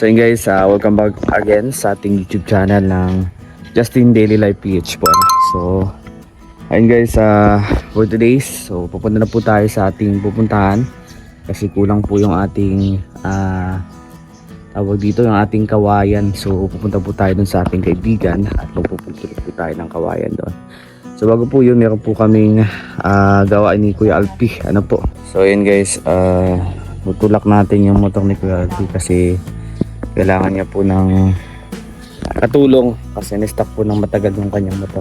So yun guys, welcome back again sa ating YouTube channel ng Justin Daily Life PH po. So ayun guys, for today's, so pupunta na po tayo sa ating pupuntahan kasi kulang po yung ating tawag dito, yung ating kawayan. So pupunta po tayo dun sa ating kaibigan at magpupunta po tayo ng kawayan doon. So bago po yun, meron po kaming gawain ni Kuya Alpi. Ano po? So ayun guys, tutulak natin yung motor ni Kuya Alpi kasi kailangan niya po ng katulong kasi na-stuck po ng matagal yung kanyang motor.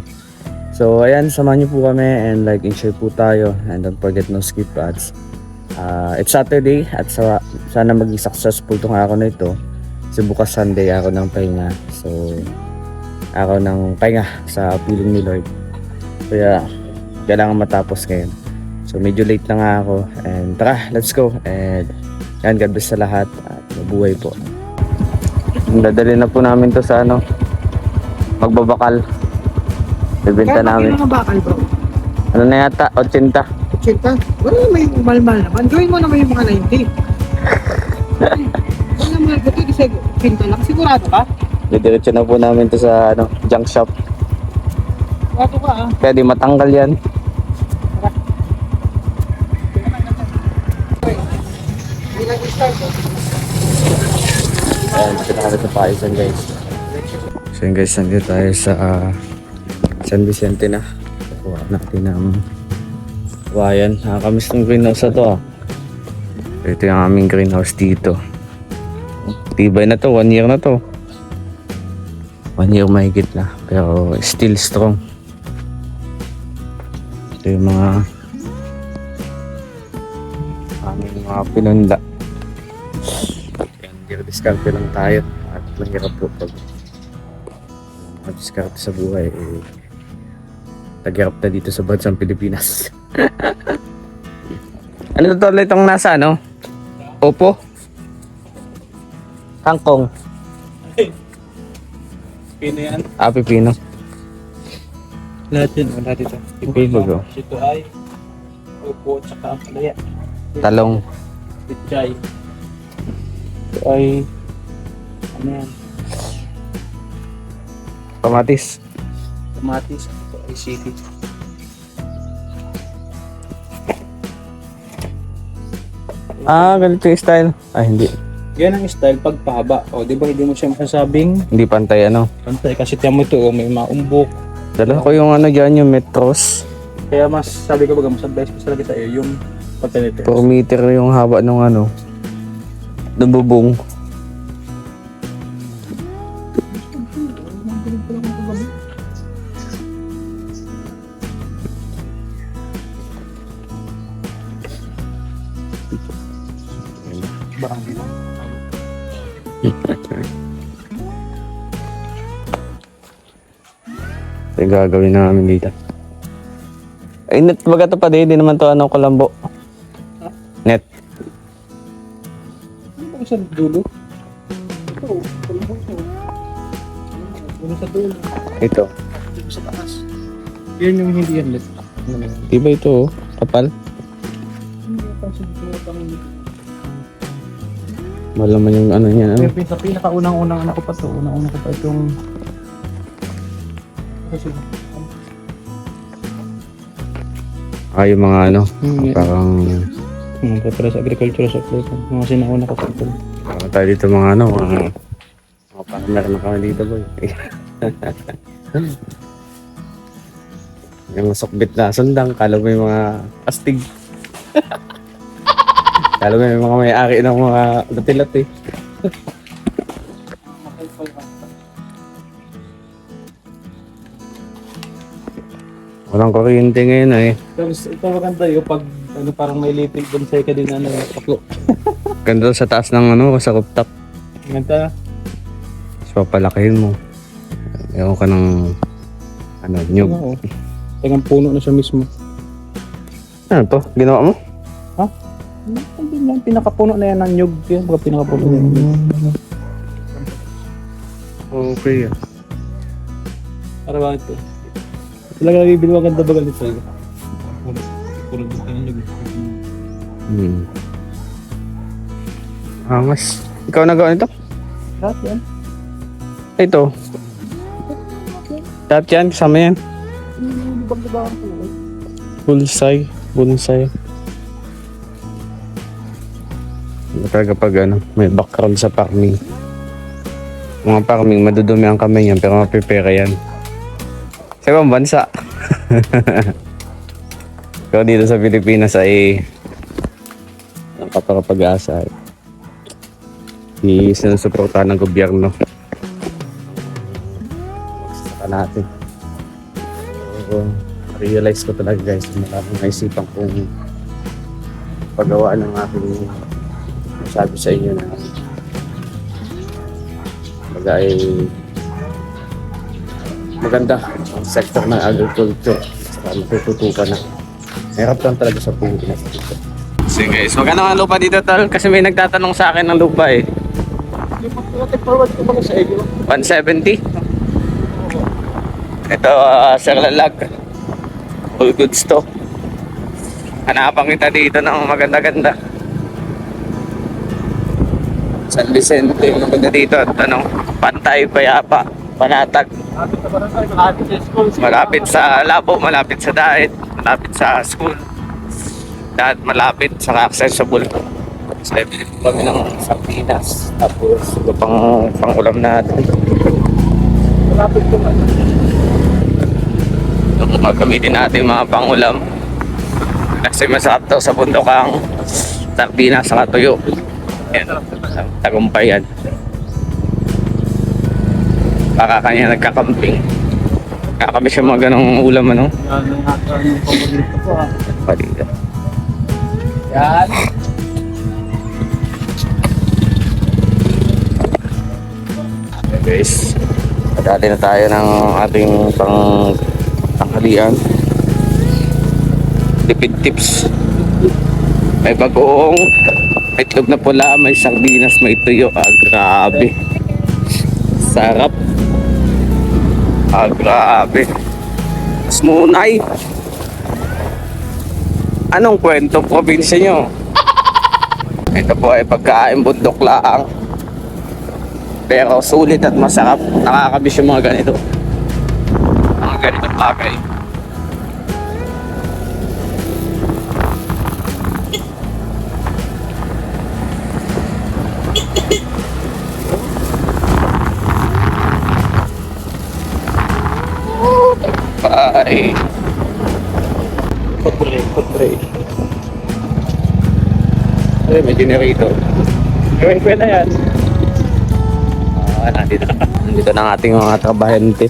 So ayan, samahan niyo po kami and like and share po tayo and don't forget no skip ads. It's Saturday at sana maging successful tong araw na ito. So bukas Sunday ako ng pahinga. So ako ng pahinga sa piling ni Lord. Kaya kailangan matapos ngayon. So medyo late na nga ako and tara, let's go. And yan, God bless sa lahat at mabuhay po. Dadali na po namin to sa magbabakal. Bibenta namin. Kaya bakal bro? Ano na yata? 80. 80? Wala may malmal naman. Gawin mo naman yung mga 90. Wala naman. Ito kasi 80 lang. Sigurado ka? Didiretso na po namin to sa junk shop. Sigurado ka ah. Kaya di matanggal yan. Hindi nag-start oh. Ayan, dito na kami sa Paisan guys. So yun guys, nandito tayo sa San Vicente na. Kuha natin ng kawayan. Nakakamiss ng greenhouse na to Ito yung aming greenhouse dito. Tibay na to, 1 year na to. 1 year mahigit na. Pero still strong. Ito yung mga aming mga pinunda. Diskarte lang tayo at mahirap po pag diskarte sa buhay taghirap na dito sa bansang Pilipinas. Ano to ulit itong nasa Opo? Kangkong? Pino yan? Pipino. Lahat yun, wala dito. Pipino. Ito ay upo at saka palaya. Talong. Pitchay. Ito ay ano yan? Kamatis. Kamatis. Ito ay sili. Ganito yung style. Hindi. Yan ang style pagpahaba. O, di ba hindi mo siya masasabing Hindi pantay pantay kasi tiyan mo ito, may maumbok. Dala ko yung dyan, yung metros. Kaya mas sabi ko baga, mas advice ko talaga sa iyo yung pantay nito. 4 meter yung haba ng ng bubong. Barang dito. Ito yung gagawin namin dito. Ay, net baga ito pa din. Hindi naman to Colombo. Net. Ano ba sa dulo? Ito, ano sa dulo? Ito. Dito sa taas. Yan yung hindi yan lit. Diba ito kapal? Hindi pa sa dulo. Malaman yung niya. Sa pinaka-unang-unang ko pa to. Unang-unang ko pa itong kasi Yung mga parang para sa agriculture supply ko. Mga sinauna ko pa ito. tayo dito mga mga parang meron na kami dito boy. Yung sukbit na sundang, kala mo yung mga astig. Kala mo yung mga may-ari ng mga lati-lati. Walang kuryente ngayon Tapos ito maganda yung pag parang may little bonsai ka din paklo. Ganda sa taas ng sa rooftop. Ganda. Tapos papalakihin mo. Ewan ka ng nyug. Tangang puno na siya mismo. Ano to? Ginawa mo? Hindi lang pinakapuno na yan ng nyug. Yan mga pinakapuno na yan. Okay. Para ba ito? Talaga nabibili maganda bagal nito. Puro dito ng nyug. Angas. Ikaw nagawa nito? Lahat yan. Ito. Lahat yan, kasama yan. Lubang-lubang po. Bonsai. Bonsai. Talaga pag ano, may background sa farming. Mga farming, madudumi ang kamay yan, pero mapipera yan. Sa ibang bansa. Pero dito sa Pilipinas ay nakapag-asa. Sinusuportahan ng gobyerno. Saka natin. So, realize ko talaga guys, maraming naisipan kong paggawa ng aking sabi sa inyo na baga ay maganda ang sector ng agriculture. Saka natututukan na. Hirap lang talaga sa Pilipinas. So guys, magkano ang lupa dito tol? Kasi may nagtatanong sa akin ng lupa eh. Yung pag-forward ko ba sa inyo? 170? Ito, Sir Lalag. All goods to. Hanapan kita dito ng maganda-ganda. San Vicente, maganda dito. At ano, Pantay, Payapa, Panatag. Malapit sa barangay, malapit sa school. Malapit sa Labo, malapit sa Daet, malapit sa school. Lahat malapit sa accessible. So, bili po kami ng sardinas. Tapos, ito pang-ulam natin. Malapit ko man. Ito magamitin natin mga pang-ulam. Kasi masarap daw sa bundok ang sardinas sa tuyo. Yan, tagumpay yan. Baka kanya nagkakamping. Kakami siya mga ganong ulam ano. Yan ang hata yung paborito ko ha. Palida. Yan. Okay guys, padali na tayo ng ating tanghalian. Tipid tips. May bagoong, may itlog na pula, may sardinas, may tuyo. Ah, grabe. Sarap. Ah, grabe. Mas munay. Anong kwento probinsya nyo? Ito po ay pagkain bundok laang. Pero sulit at masarap. Nakakabis yung mga ganito. Mga ganitong bagay. Bye. Pag-break. Ay, may generator. Gawin ko na yan. Nandito na ang ating mga trabahante.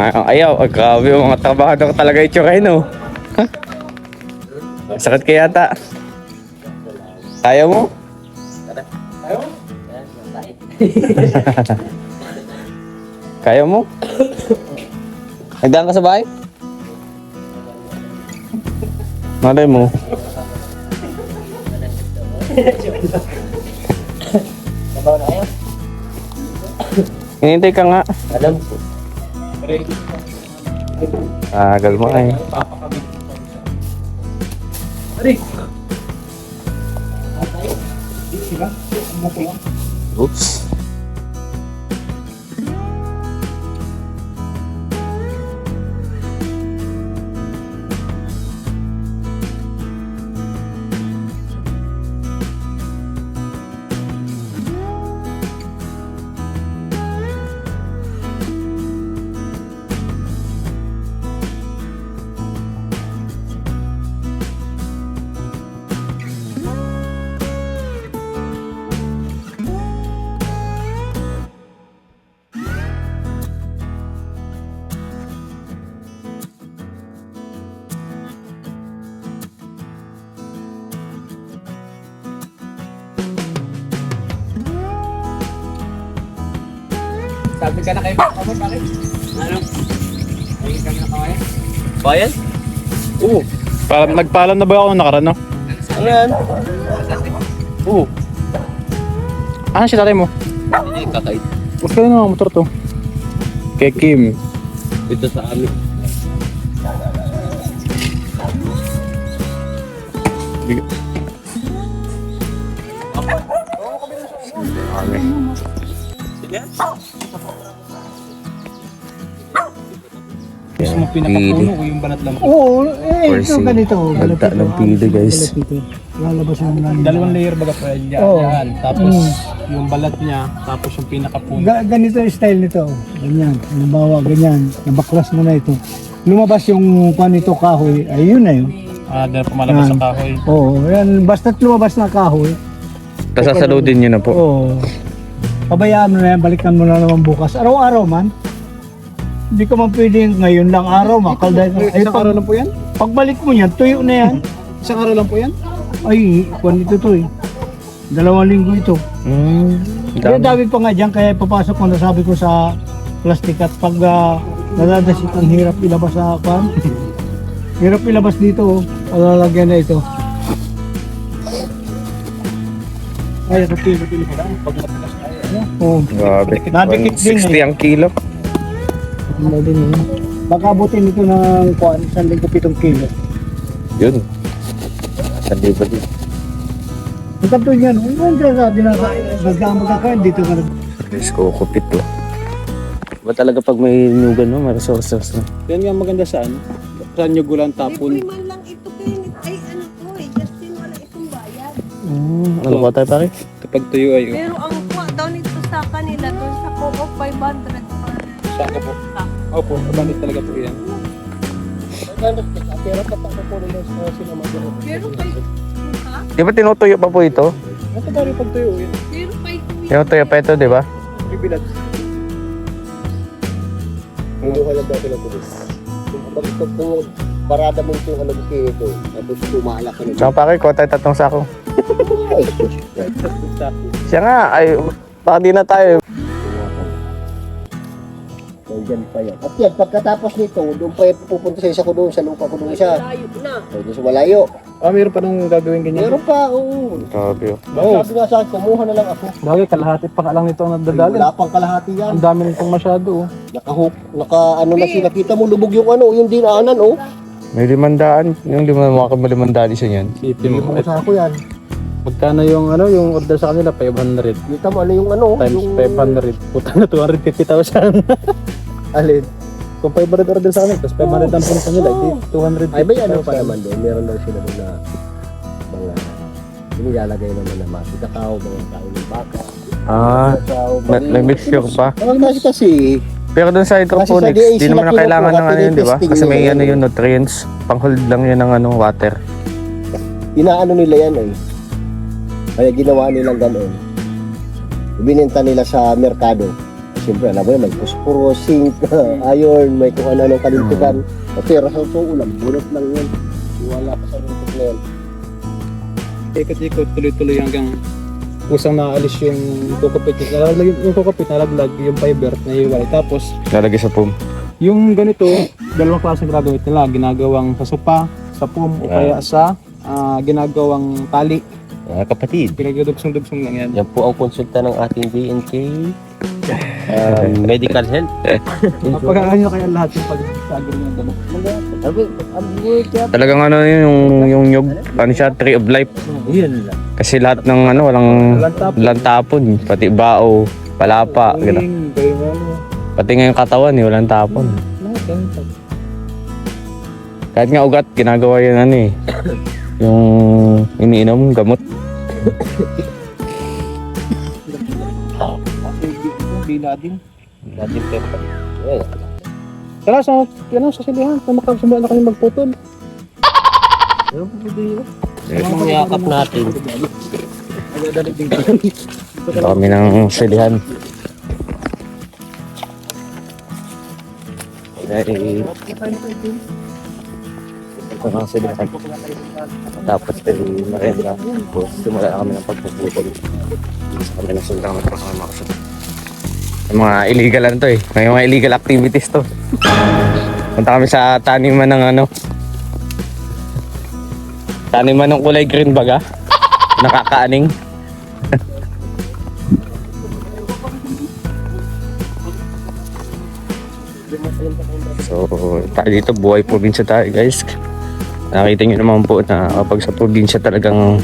Ayaw, grabe yung mga trabahador talaga itsura no. Sakit kaya yata. Kaya mo? Kaya mo? Nagdaan ka sa bahay? Malay mo. Hinintay ka nga. Alam ko. Agal mo ay. Aray! Oops. Sabi ka na kayo mo, bakit? Ano? Sabi ka na kayo? Bayan? Oo. Parang nagpaalam na ba ako nakaraan, no? Ano yan? Oo. Ano si tatay mo? Hindi kakay. Mas kayo na motor to. Kay Kim. Dito sa amin. bigat. Okay. Gusto mo pinakapuno o yung banat lang? Oo, ito Forcing. ganito. Ganda ng pili, guys. Lalabas yung lalim. Dalawang layer baga pa yan. Oo. Yan. Tapos yung balat niya, tapos yung pinakapuno. Ganito yung style nito. Ganyan. Halimbawa, ganyan. Nabaklas mo na ito. Lumabas yung pan nito kahoy. Ayun na yun. Dahil pumalabas Yan. sa kahoy. Oo, yan. Basta't lumabas na kahoy. Tapos sasaludin nyo na po. Oo. Pabayaan mo na yan. Balikan mo na naman bukas. Araw-araw man. Hindi ka man pwede ngayon lang araw. Makalday ka. Ay, Isang araw lang po yan? pagbalik mo yan, tuyo na yan. Isang araw lang po yan? Ay, kwan ito to eh. 2 linggo ito. Kaya dami pa nga dyan, kaya papasok ko na sabi ko sa plastic at pag nadadasit ang hirap ilabas sa pan. Hirap ilabas dito, lalagyan na ito. Ay, pili pa lang. Pag matigas tayo. Oo. Grabe. Nadikit din 60 eh. ang kilo. Ano din eh. Baka abutin ito ng 1,7 kilo. Yun. Sa libo din. Ang kanto niyan, ang sabi na nagdamag ka kain dito ka. Guys, kukupit to. Ba talaga pag may nugan no, may resources na. Yan nga maganda saan? Saan yung gulang tapon? Libre man lang ito kayo. Ay, ano to eh. Justin, wala itong bayad. Ano ba tayo pare? Kapag tuyo ay Pero ang kuha daw nito sa kanila, doon sa co-op 500 per saka po. sack. Opo, abanit talaga po yan. Pero kay ha? Di ba tinutuyo pa po ito? Ito ba rin pag tuyo yan? Pero kay kuya. Tinutuyo pa ito, di ba? Bibilad. Kumuha lang daw sila tulis. Kung parada mo ito yung alam ko ito, tapos pumalak ka na. Saka pare, kuha tayo 3 sako. Siya nga, ay, baka di na tayo. Nandiyan pa yan. At yan, pagkatapos nito, doon pa pupunta sa isa ko doon, sa lupa ko doon isa. Layo na. O, doon sa malayo. Meron pa nung gagawin ganyan. Meron pa, oo. Grabe oh. Sabi nga sa akin, kumuha na lang ako. Bagay, kalahati pa ka lang nito ang nadadali. Wala pang kalahati yan. Ang dami nitong masyado oh. Nakahook, ano na sila. Kita mo, lubog yung yung dinaanan, oh. May 500, yung 500 isa niyan. Sipin mo. Yung sa ako yan. Magkano yung yung order sa kanila? 500. Kita mo, ano yung Times yung... 500. Puta na 250,000. Alin? Kung 500 order sa kanila, tapos 500 ang puno sa kanila, di 250,000. Ay, may ano pa naman doon. Meron daw sila doon na mga inilalagay naman na mga kakao, mga kain ng baka. Ah, Kakao, nag-mixture pa. Ang kasi, Pero dun sa hydroponics, DA di naman na sila kailangan ng kinukuha, ano yun, di ba? tinitesting Kasi nila may yan ano eh. yung nutrients. Pang-hold lang yun ng water. inaano nila yan eh. Kaya ginawa nilang gano'n. Bininta nila sa merkado. Siyempre, alam mo yun, may phosphorus, zinc, iron, may kung ano-anong kalintugan. Pero sa totoo lang, bunot lang yun. Wala pa sa bunot na yan. Ikot-ikot, tuloy-tuloy hanggang kusang naalis yung kukupit. Yung kukupit, nalaglag yung fiber na hiwalay. Tapos, Lalagay sa pum. yung ganito, dalawang klase gagawin nila. Ginagawang sa sopa, sa pum, o kaya sa ginagawang tali. Mga kapatid, Pinagdudugsong-dugsong lang yan. yan po ang konsulta ng ating BNK Medical Health. Pagkakaan nyo kaya lahat yung pag-sagol ng gano'n. Talagang ano yun, yung nyug, ano siya, tree of life. Yun lang. Kasi lahat ng ano, walang tapon. Pati bao, palapa, gano'n. Pati nga yung katawan, walang tapon. Kahit nga ugat, ginagawa yun ano eh. Yung iniinom, gamot. Bila din. Natin pepper. Tara sa silihan, makasimula na kami magputol. Yung yakap natin. Kami ng silihan. Dahil ito ng silihan. Tapos merenda. Tapos simula na kami ng pagpuputol. Sa kami ng sundang at kami makasunod. Yung mga illegal ano to eh. May mga illegal activities to. Punta kami sa taniman ng ano. Taniman ng kulay green baga. Nakakaaning. So, tayo dito, buhay probinsya tayo guys. Nakita nyo naman po na kapag sa probinsya talagang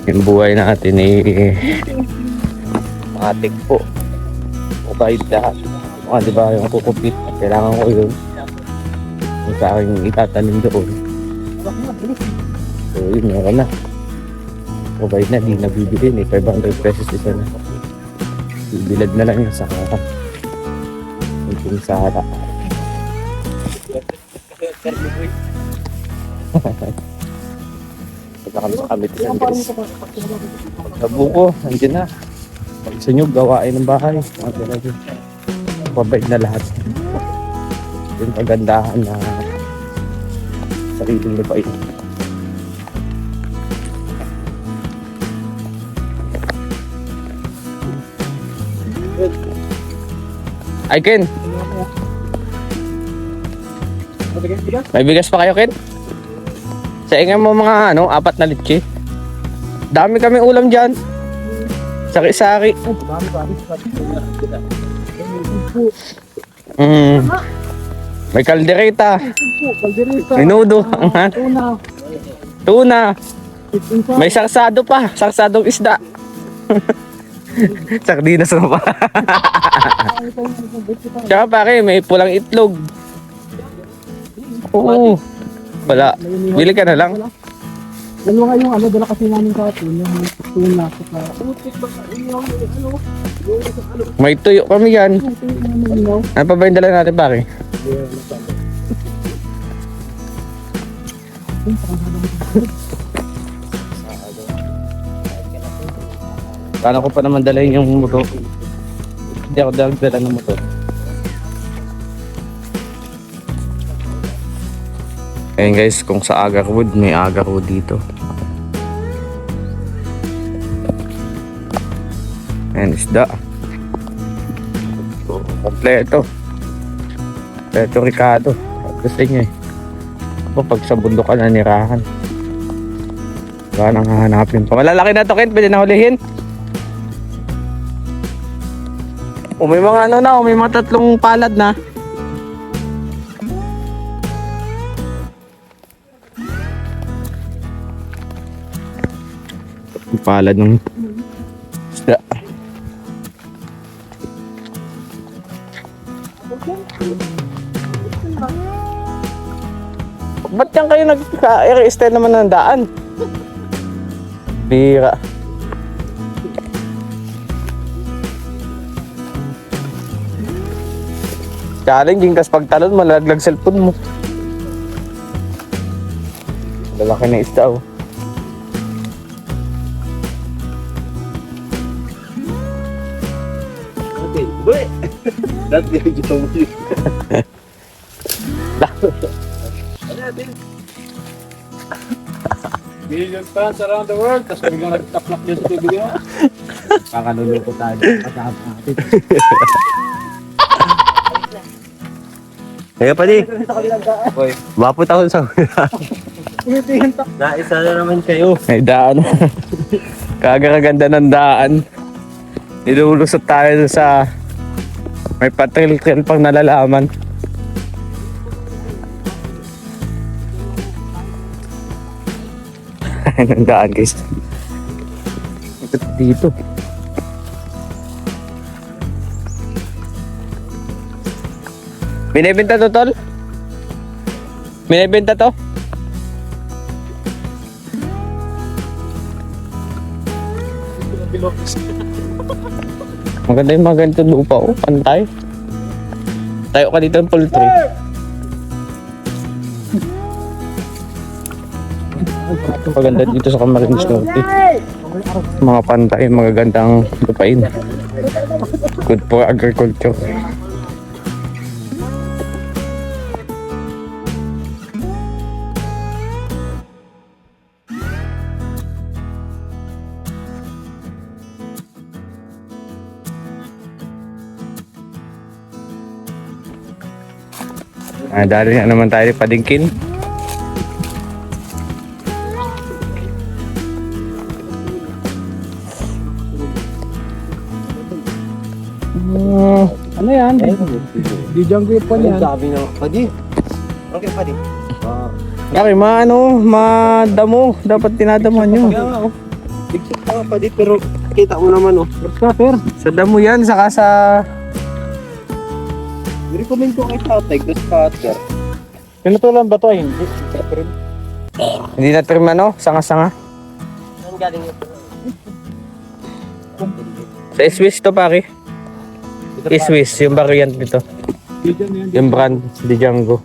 yung buhay natin matik po. O kahit lahat. Di ba yung kukupit, kailangan ko yun. Yung sa aking itatanim doon. So yun, meron na. O kahit na, di nabibili. 500 pesos isa na. Bibilad na lang yung saka. Yung saka. Punta kami sa Kamitisan guys. Sa buko, nandiyan na. Pag sa inyo, gawain ng bahay. Pabait na lahat. Yung pagandahan na sariling lupain. Ay, Ken! May bigas pa kayo, Ken? Sa ingan mo mga 4 na litchi. Dami kami ulam dyan. Saki-saki. May kaldereta. Menudo. Tuna. May sarsado pa. Sarsadong isda. Sardinas na pa. Tsaka pare, may pulang itlog. Oo. Wala. Bili ka na lang. Dalawa yung dala kasi namin kahapon, yung tuna. May tuyo kami yan. Ano pa ba yung dala natin pare? Kala ko pa naman dalahin yung motor. Hindi ako dala ng motor. Ayan guys, kung sa Agarwood, may Agarwood dito. Ayan, isda. Kompleto. Kompleto Ricardo. Gusto niya eh. Pag sa bundok ka na nirahan. Wala nang hahanapin pa. Malalaki na to, Ken. Pwede na hulihin. O may mga may mga 3 palad na. Palad ng isda. Ba't yan kayo nagka-style naman ng daan? Bira. Challenging kas pagtalon, malaglag cellphone mo. Lalaki na isda oh. That's the video. Million fans around the world, tapos biglang nagtaplak dyan sa video. Kakaluluko tayo. Kasama natin. Kaya pa di. Mapot ako sa naisa na naman kayo. May daan. Kagaganda ng daan. Nilulusot tayo sa may patril-trail pang nalalaman. Ang daan guys. Ito dito. Binibenta to, tol? Binibenta to? Maganda yung mga ganito lupa oh, pantay. Tayo ka dito ng poultry. Maganda dito sa Camarines Norte. Mga pantay, magagandang lupain. Good for agriculture. Dali na naman tayo padingkin. Ano yan? Di jungle pa yan. Sabi na, padi. Okay, padi. Pare, madamo. Dapat tinadamuhan nyo. Kaya nga, oh. Bigsit pa nga pa dito, pero kita mo naman, oh. Scrapper. Sa damo yan, saka sa... I-recommend ko kay tatay, the scatter. Pinutulan ba to? Ay, hindi. Scrapper. Hindi na trim ano, sanga-sanga. Saan galing ito? Sa Swiss to pare. Swiss, yung variant nito. Yung brand, Django.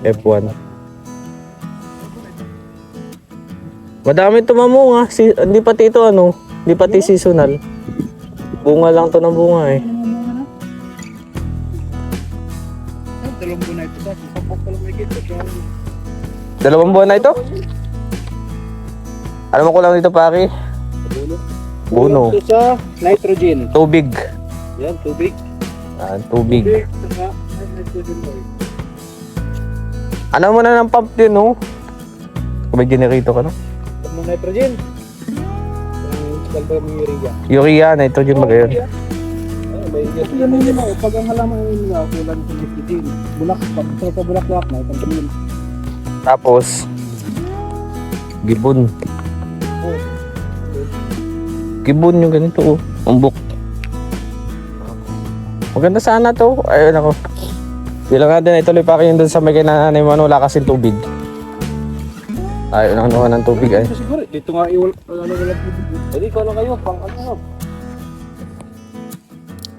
F1. Madami tumamunga. Hindi pati ito ano, hindi pati seasonal. Bunga lang to ng bunga eh. Dalawang buwan na ito sa sapok pa lang may kita. 2 buwan na ito? Alam mo ko lang dito pare. Buno. Ito sa nitrogen. Tubig. Yan, tubig. Tubig. Saka nitrogen oil. Ano mo na ng pump din no? Kung may generator ka no? Pag mo nitrogen. Kalba mo urea. Urea, nitrogen ba kayo? Yan mo yun ako. Pag ang halaman yun nga, kulang sa nitrogen. Bulak, pag ito pa bulak-bulak na, itong tumil. Tapos gibon. Gibon yung ganito oh. Umbok. Maganda sana to. Ayun ako. Bilang nga din ituloy pa kayo dun sa may kinanay mo wala kasing tubig. Ayun ang ng tubig ay. Siguro, dito nga iwal, ano walang tubig. Pwede ko lang kayo, pang ano.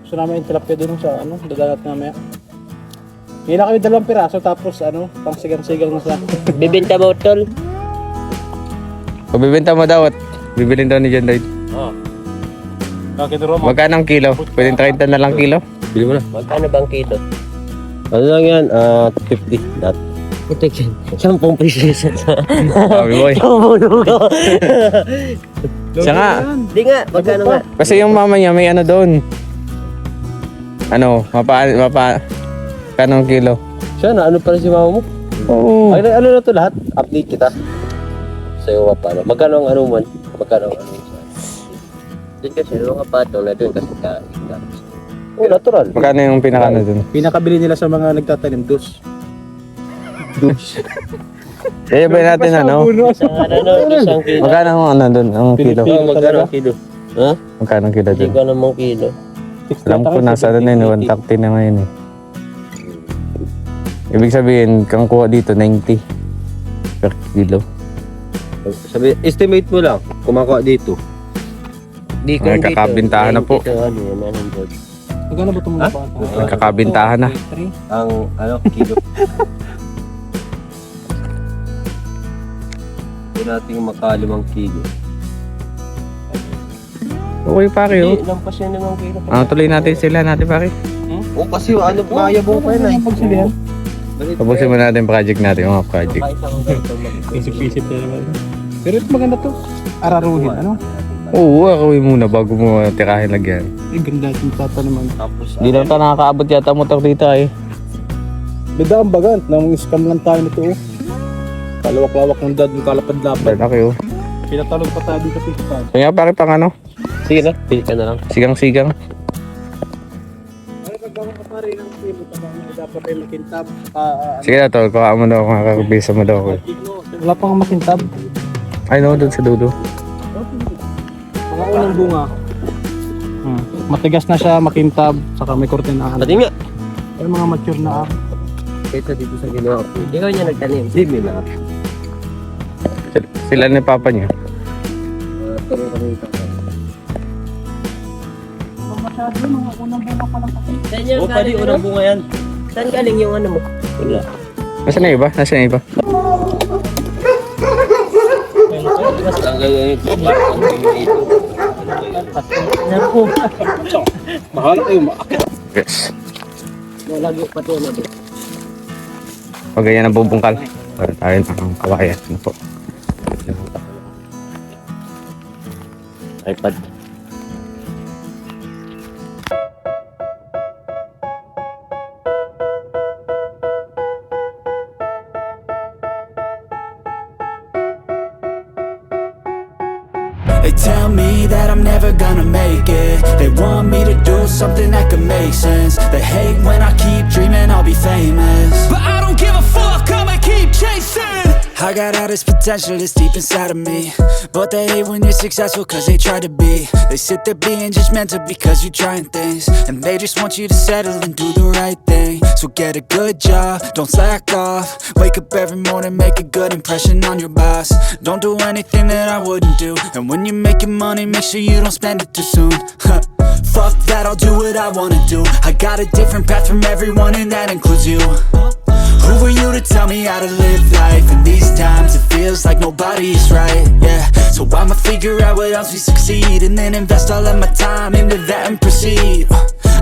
Gusto namin yung tilapia dun sa ano, dadangat namaya. Hindi na kami 2 piraso tapos ano, pang sigang-sigang na sa... Bibenta mo, tol? Kung bibenta mo daw at bibilin daw ni John Lloyd. Bakit Roma? Magkano ang kilo? Pwedeng 30 na lang kilo. Bili mo na. Magkano bang kilo? Ano lang yan? 50. That. Ito yan. 10 pesos. Sabi boy. Siya nga. Di nga. Magkano nga? Kasi yung mama niya may ano doon. Ano, kanong kilo? Siya na, ano pala si mama mo? Oo. Ay, ano na to lahat? Update kita. Sa'yo pa paano? Magkano ang ano man? Magkano ang ano sa... Doon kasi, mga patong na doon kasi ka... Oh, natural. Magkano yung pinaka ano doon? Pinakabili nila sa mga nagtatanim, dos. Eh, ba natin ano? Isang ano, isang kilo. Magkano ang ano doon? Ang kilo? Magkano ang kilo? Ha? Magkano ang kilo Hindi doon? ko namang kilo. Alam ko nasa ano na yun, 130 na ngayon eh. Ibig sabihin, kang kuha dito, 90 per kilo. Sabi, estimate mo lang, kumakuha dito. Di Ay, kakabintahan na po. Dito, ano yun, anong board? Magkano ba itong mga bata? Nagkakabintahan na. Ang, ano, kilo. Hindi natin makalimang kilo. Okay pare oh. Hindi, lampas yan limang kilo. Tuloy natin sila natin pare. Oo, kasi ano, mayabong pa yun eh. Pagsilihan. Tapusin mo natin project natin, mga project. Isip-isip na naman. Pero ito maganda to. Araruhin, ano? Oo, akawin muna bago mo tirahin lagyan. Ay, ganda itong tataniman. Tapos, Hindi lang tayo nakakaabot yata motor dito eh. Bida ang bagant, nang scam lang tayo nito oh. Kalawak-lawak ng dad, yung kalapad-lapad. Laki oh. Pinatalog pa tayo dito sa pispan. Kaya pare pang ano, sige na, pili ka na lang. sigang-sigang. Ay, pagbawa ka pa rin ng kilo, dapat ay makintab. Sige na tol, baka mo daw ako, kakabisa mo daw ako. Wala pang makintab. Ay no, doon sa dulo. Mga unang bunga. Matigas na siya, makintab, saka may kortinahan. Pati nga. Ay, mga mature na Kaysa dito sa ginawa ko. Ikaw niya nagtanim. Hindi na. Sila ni papa niya. masyado, mga unang bunga pa lang kasi. Saan yan galing? Unang bunga yan. Saan galing yung ano mo? Wala. Nasaan na iba? Nasaan na iba? Saan galing ito? Mahal kayo, maakit. Yes. Malago pa ito na doon. Pag ganyan ang bubungkal. Para tayo ng kawayan. Ano po? iPad. They tell me that I'm never gonna make it. They want me to do something that could make sense. They hate when I keep dreaming I'll be famous, but I don't give a fuck, I'ma keep chasing. I got all this potential that's deep inside of me, but they hate when you're successful cause they try to be. They sit there being judgmental because you're trying things, and they just want you to settle and do the right thing. So get a good job, don't slack off. Wake up every morning, make a good impression on your boss. Don't do anything that I wouldn't do, and when you're making money, make sure you don't spend it too soon. Fuck that, I'll do what I wanna do. I got a different path from everyone, and that includes you. Who are you to tell me how to live life? In these times it feels like nobody is right, yeah. So I'ma figure out what else we succeed, and then invest all of my time into that and proceed.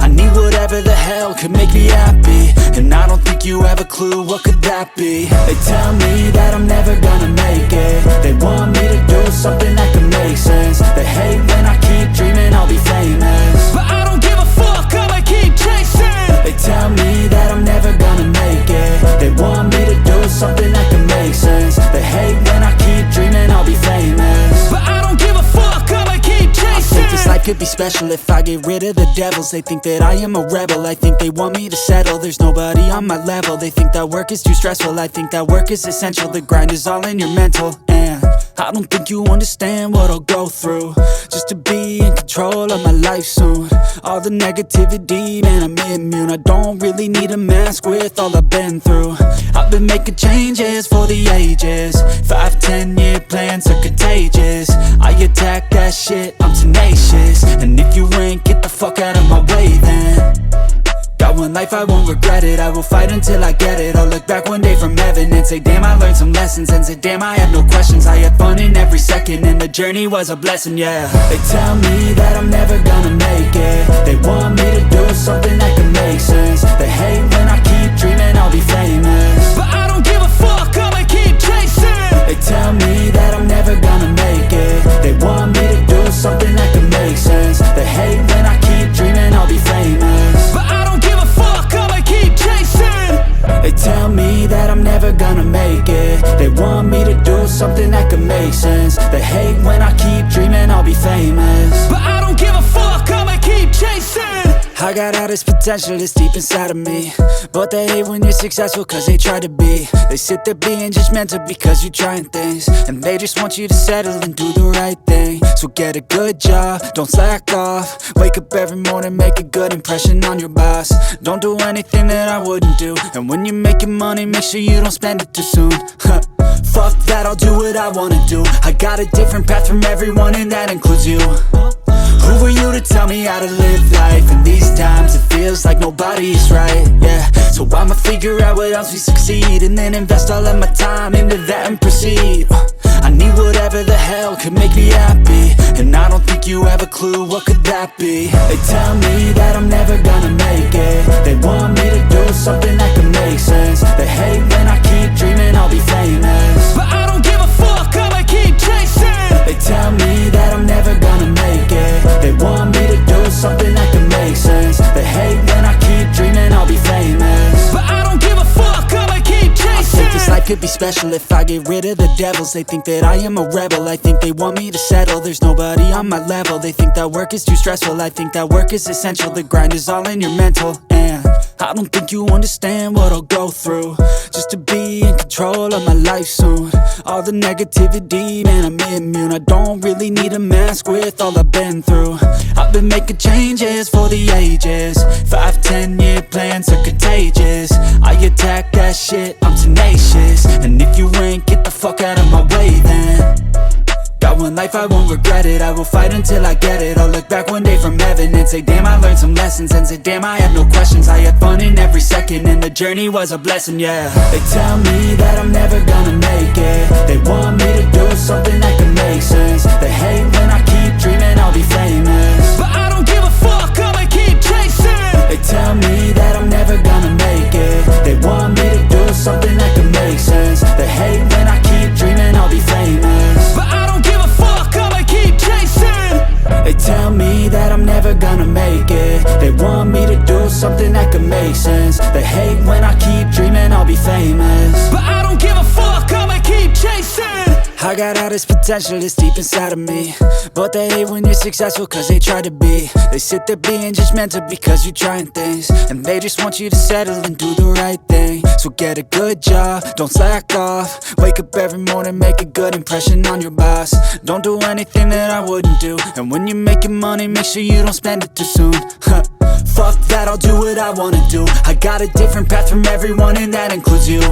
I need whatever the hell could make me happy, and I don't think you have a clue what could that be. They tell me that I'm never gonna make it. They want me to do something that can make sense. They hate when I keep dreaming I'll be famous, but I don't give a fuck, I'ma keep chasing. They tell me that I'm never gonna make it. They want me to do something that can make sense. They hate when I keep dreaming I'll be famous, but I don't give a fuck, I'ma keep chasing. I think this life could be special if I get rid of the devils. They think that I am a rebel, I think they want me to settle. There's nobody on my level, they think that work is too stressful. I think that work is essential, the grind is all in your mental. And I don't think you understand what I'll go through just to be in control of my life soon. All the negativity, man, I'm immune. I don't really need a mask with all I've been through. I've been making changes for the ages. 5-10 year plans are contagious. I attack that shit, I'm tenacious. And if you ain't, get the fuck out of my way then. Got one life, I won't regret it. I will fight until I get it. I'll look back one day from heaven and say, damn, I learned some lessons. And say, damn, I have no questions. I had fun in every second, and the journey was a blessing, yeah. They tell me that I'm never gonna make it. They want me to do something that can make sense. They hate when I keep dreaming I'll be famous, but I don't give a fuck, I'ma keep chasing. They tell me that I'm never gonna make it. They want me to do something that can make sense. They hate when I keep dreaming I'll be famous, but I don't give a fuck, I'ma keep chasing. They tell me that I'm never gonna make it. They want me to do something that can make sense. They hate when I keep dreaming I'll be famous, but I don't give a fuck, I'ma keep chasing. I got all this potential that's deep inside of me, but they hate when you're successful cause they try to be. They sit there being judgmental because you're trying things, and they just want you to settle and do the right thing. So get a good job, don't slack off. Wake up every morning, make a good impression on your boss. Don't do anything that I wouldn't do, and when you're making money, make sure you don't spend it too soon. Fuck that, I'll do what I wanna do. I got a different path from everyone, and that includes you. Who are you to tell me how to live life? In these times it feels like nobody is right, yeah. So I'ma figure out what else we succeed, and then invest all of my time into that and proceed. I need whatever the hell could make me happy, and I don't think you have a clue what could that be. They tell me that I'm never gonna make it. They want me to do something that can make sense. They hate when I keep dreaming I'll be famous, but I don't give a fuck, I'ma keep chasing. They tell me that I'm never gonna make it. They want me to do something that can make sense. They hate when I keep dreaming I'll be famous, but I don't give a fuck, I'ma keep chasing. I think this life could be special if I get rid of the devils. They think that I am a rebel, I think they want me to settle. There's nobody on my level, they think that work is too stressful. I think that work is essential, the grind is all in your mental. And I don't think you understand what I'll go through just to be in control of my life soon. All the negativity, man, I'm immune. I don't really need a mask with all I've been through. I've been making changes for the ages. 5-10 year plans are contagious. I attack that shit, I'm tenacious. And if you ain't, get the fuck out of my way then. Got one life, I won't regret it. I will fight until I get it. I'll look back one day from heaven and say, damn, I learned some lessons. And say, damn, I have no questions. I had fun in every second, and the journey was a blessing, yeah. They tell me that I'm never gonna make it. They want me to do something that can make sense. They hate when I keep dreaming I'll be famous, but I don't give a fuck, I'ma keep chasing. They tell me that I'm never gonna make it. They want me to do something that can make sense. They hate when I keep dreaming I'll be famous, but I don't give a fuck, I'ma keep chasing. They tell me that I'm never gonna make it. They want me to do something that can make sense. They hate when I keep dreaming I'll be famous, but I don't give a fuck, I'ma keep chasing. I got all this potential that's deep inside of me, but they hate when you're successful cause they try to be. They sit there being judgmental because you're trying things, and they just want you to settle and do the right thing. So get a good job, don't slack off. Wake up every morning, make a good impression on your boss. Don't do anything that I wouldn't do, and when you're making money, make sure you don't spend it too soon. Fuck that, I'll do what I wanna do. I got a different path from everyone, and that includes you.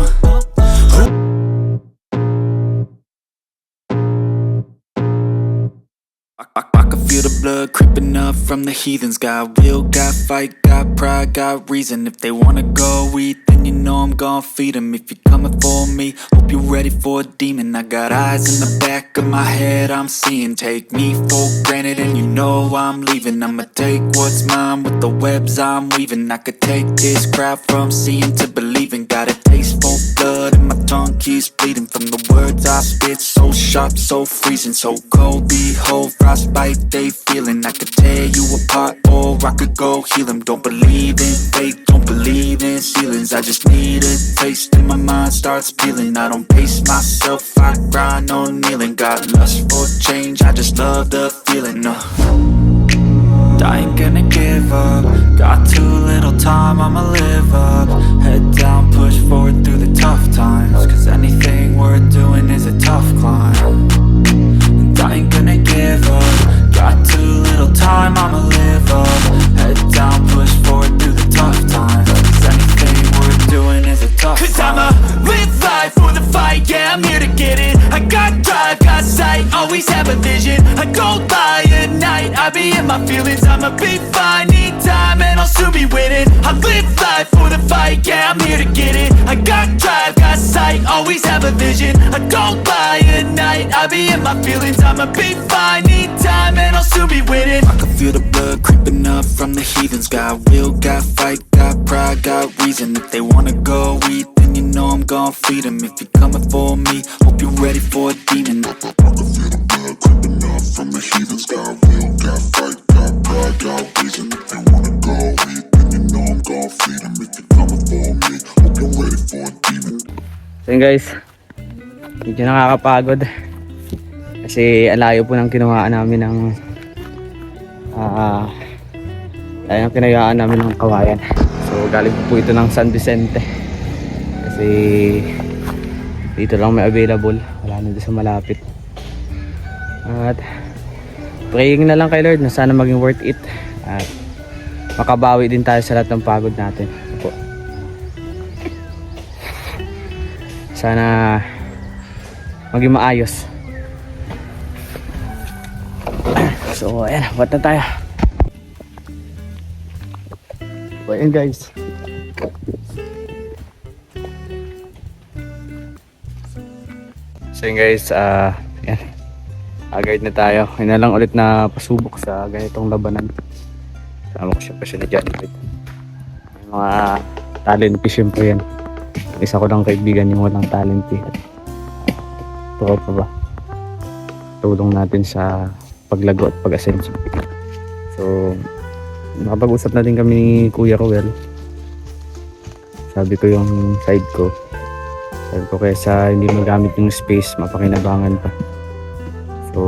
I can feel the blood creeping up from the heathens. Got will, got fight, got pride, got reason. If they wanna go eat, then you know I'm gon' feed them. If you're coming for me, hope you're ready for a demon. I got eyes in the back of my head, I'm seeing. Take me for granted and you know I'm leaving. I'ma take what's mine with the webs I'm weaving. I could take this crowd from seeing to believing. Got a taste for blood and my tongue keeps bleeding from the words I spit. So sharp, so freezing, so cold. Behold, frostbite they feeling. I could tear you apart or I could go heal them. Don't believe in fate, don't believe in ceilings. I just need a taste and my mind starts peeling. I don't pace myself, I grind on kneeling. Got lust for change, I just love the feeling. I ain't gonna give up. Got too little time, I'ma live up. Head down, push forward through the tough times, cause anything worth doing is a tough climb. And I ain't gonna give up. Got too little time, I'ma live up. Head down, push forward through the tough times, cause anything worth doing is a tough climb. Cause I'ma live life for the fight, yeah, I'm here to get it. I got drive, got sight, always have a vision. I go by at night, I be in my feelings. I'ma be fine, need time and I'll soon be winning. I live life for the fight, yeah, I'm here to get it. I got drive, got sight, always have a vision. I go by at night, I be in my feelings. I'ma be fine, need time and I'll soon be winning. I can feel the blood creeping up from the heathens. Got will, got fight, got pride, got reason. If they wanna go eat, then you know I'm gon' feed them. If you're coming for me, hope you're ready for a demon. I can feel the blood creeping up from the heathens. Got will, got fight, got pride, got reason. If they wanna go eat, then you know I'm gon' feed them. If you're coming for me, hope you're ready for a demon. So yun guys, medyo nakakapagod kasi alayo po ng kinuhaan namin ng ayaw ng kinayaan namin ng kawayan. So galing po ito ng San Vicente kasi dito lang may available, wala na doon sa malapit. At praying na lang kay Lord na sana maging worth it at makabawi din tayo sa lahat ng pagod natin. Opo. Sana maging maayos. So ayan, what na tayo. So ayan guys, so yun guys, yan, agad na tayo. Yun na lang ulit na pasubok sa ganitong labanan. Sama ko siya pa siya na dyan. May mga talent fish po yan. Isa ko lang kaibigan yung walang talent eh. Turo pa ba? Tulong natin sa paglago at pag-asenso. So nakapag-usap na din kami ni Kuya Rowel. Sabi ko yung side ko. Sabi ko kaysa hindi magamit yung space, mapakinabangan pa. So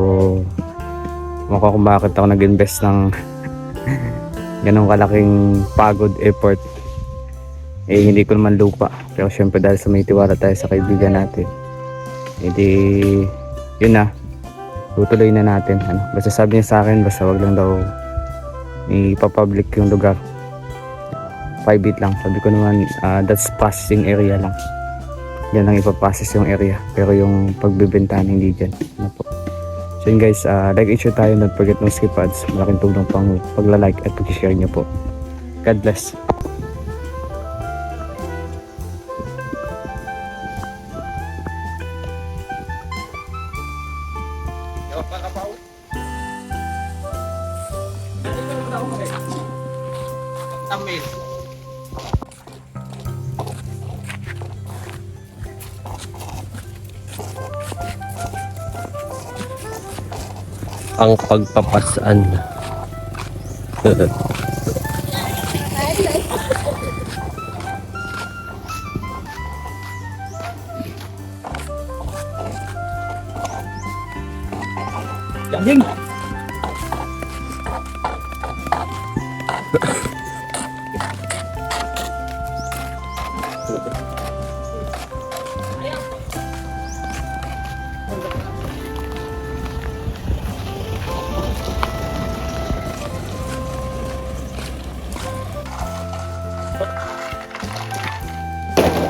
mukha kung bakit ako nag-invest ng ganong kalaking pagod, effort. Eh hindi ko naman lupa. Pero syempre dahil sa may tiwala tayo sa kaibigan natin, edi yun na, tutuloy na natin. Basta sabi niya sa akin, basta wag lang daw ipapublic yung lugar, private lang. Sabi ko naman, that's processing area lang, yan lang ipaprocess yung area, pero yung pagbibentahan hindi dyan. Ano po. So yun guys, like and share tayo, don't forget no skip ads. Malaking tulong pang pagla-like at pag-share nyo po. God bless. Ang pagpapasan. Jing.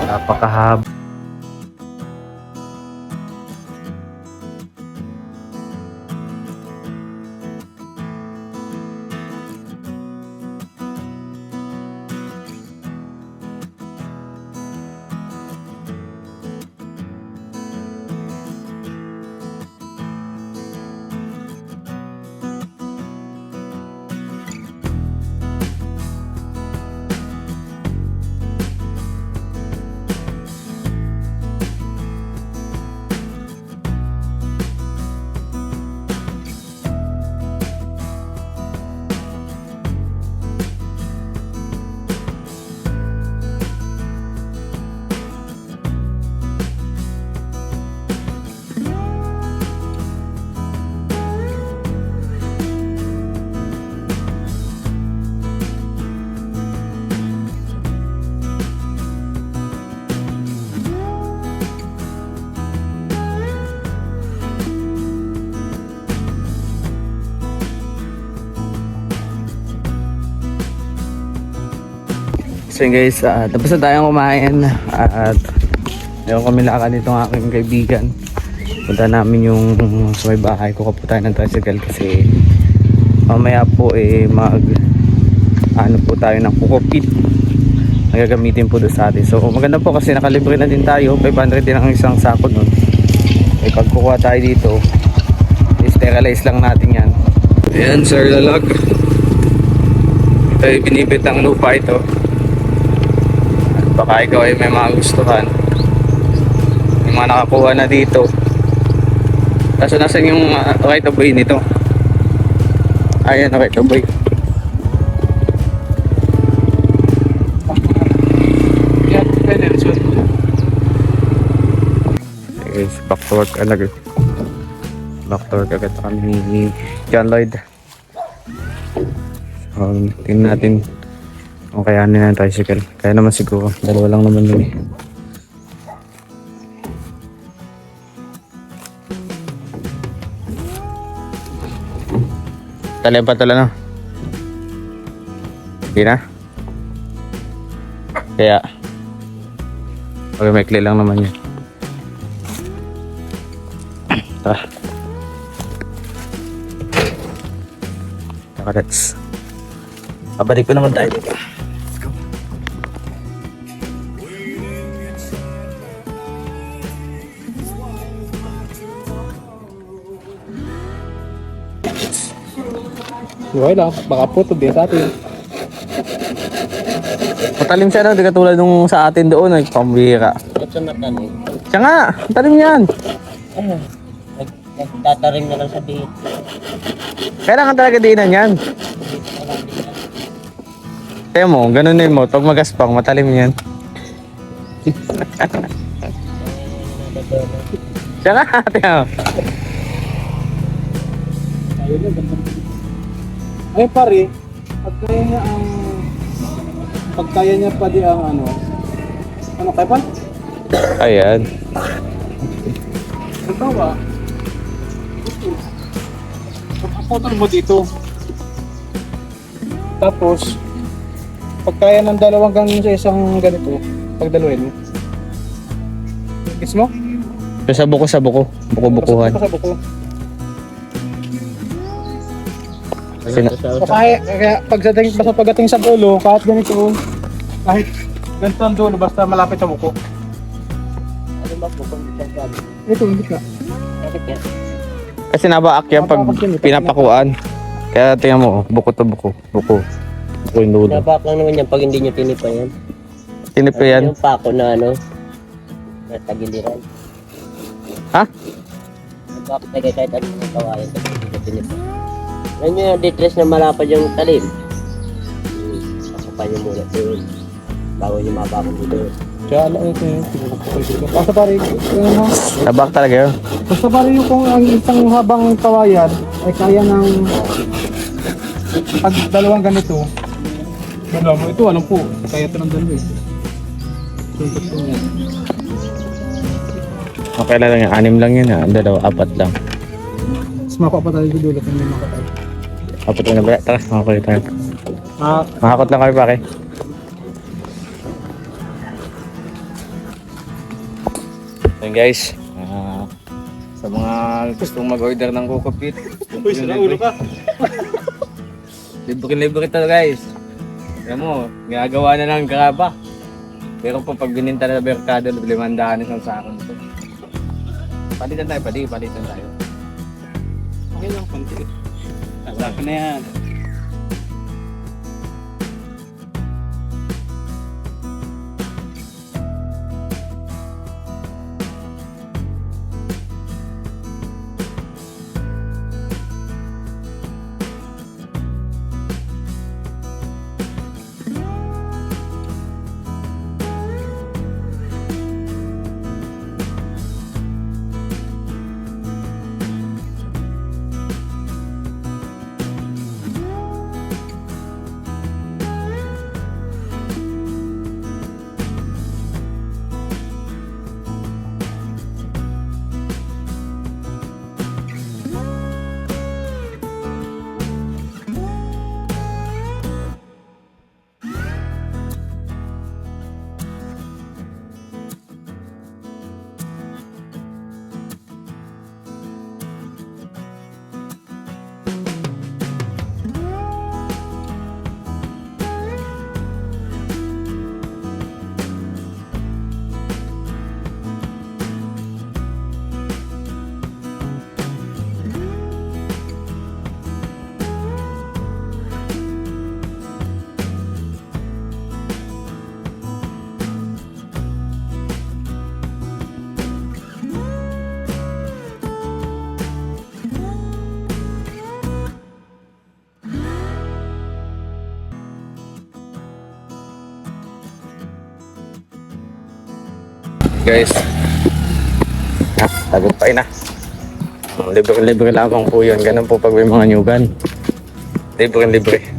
Napakahaba. So yun guys, tapos na tayong kumain at meron kami lakad nitong aking kaibigan. Punta namin yung sa may bahay, kuha po tayo ng tricycle kasi mamaya po ano po tayo ng kukupit na gagamitin po doon sa atin. So maganda po kasi nakalibre na din tayo, 500 din ang isang sako nun. Pag kukuha tayo dito, sterilize lang natin yan. Ayan sir, lalag. Ito yung binibit ang lupa ito. Baka ikaw ay may mga gustuhan. May mga nakakuha na dito. Kaso nasan yung right of way nito? Ayan, right of way. Guys, back to work agad. Back to work agad kami ni John Lloyd. Tingnan natin kung kayanin na ng tricycle. Kaya naman siguro, dalawa lang naman yun eh. Talay pa tala no? Hindi na? Kaya okay, maikli lang naman yun. Tara. Let's pabalik pa naman tayo dito. Okay lang, baka puto din sa atin. Matalim siya no, di katulad nung sa atin doon, nagpambira. Ba't siya matalim? Siya nga, matalim yan. Nagtatarim na lang sa diit. Kailangan talaga diinan yan. Kaya mo, ganunin mo, pag magaspang, matalim yan. Siya nga, tiyo. Ay pare, pagkaya niya pa di ang ano kaya pa? Ayan. Ang tawa. Pagpapotol mo dito. Tapos, pagkaya ng dalawang hanggang sa isang ganito, pagdaluin mo. Gis mo? Sa buko. Buko-bukuhan. Sa buko. Sina- So, kaya pagdating sa dulo, kahit ganito, kahit ganito ang dulo, basta malapit sa buko. Ano ba po kung isang gabi? Ito, hindi ka. Bakit yan? Kasi nabaak yan pag pinapakuan. Kaya tingnan mo, buko to buko. Buko yung dulo. Nabak lang naman yan pag hindi nyo tinipa yan. Tinip ko yan. Yung pako na ano, na tagiliran. Ha? Nabak tayo kahit ano yung kawain kasi hindi nyo tinipa. Yan yung detres na malapad yung talim. Pasapan nyo muna doon. Bago nyo mabakon dito. Kaya alam ito yung pinagpapagod. Basta pare, yun ha. Tabak talaga yun. Basta pare yung kung ang isang habang kawayan ay kaya ng pag dalawang ganito. Alam mo, ito alam po, kaya ito ng dalawa eh. Suntot ko yan. Okay lang yan. 6 lang yun ha. 2, 4 lang. Mas mapapatay ko dulot ng may makatay. 4 lang na ba? Tara, makakulit tayo. Ah, Makakot lang kami pare. So guys, sa mga gustong mag-order ng Kokopit, uy, sila ulo ka. libre ito guys. Alam mo, ginagawa na lang graba. Pero po pag bininta na sa merkado, 500 isang sakon ito. Palitan tayo, palitan tayo. Okay lang, konti. Nasa akin na yan. Guys, tagumpay na. Libre lamang po yun. Ganun po pag may mga nyugan. Libre.